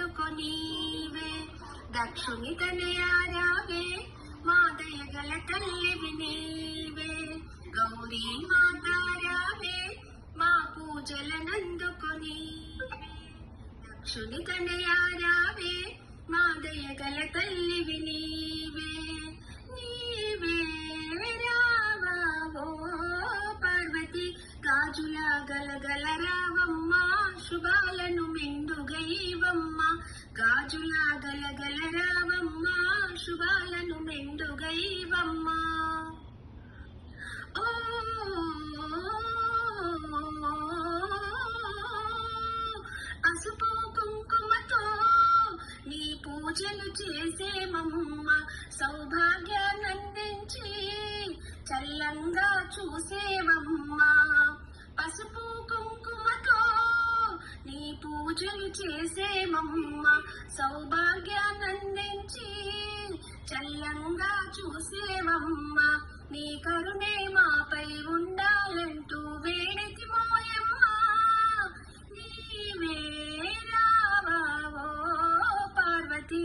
పూజలనందుకొనీవే దక్షుని తనయారావే మా దయగల తల్లివి నీవే గౌరీ మాతారావే మా పూజలనందుకొనీవే దక్షుని తనయారావే మా దయగల తల్లివి నీవే నీవే రావో పార్వతి గాజుల గలగల రావమ్మ శుభాలను మెండుగైవమ్మ గాజుల గలగల రావమ్మ శుభాలను మెండుగైవమ్మ ఓ పసుపు కుంకుమతో నీ పూజలు చేసేమమ్మ సౌభాగ్యాన్నందించి చల్లంగా చూసేవమ్మ పసుపు కుంకుమతో నీ పూజలు చేసేమమ్మ సౌభాగ్యాన్నందించి చల్లంగా చూసేవమ్మ నీ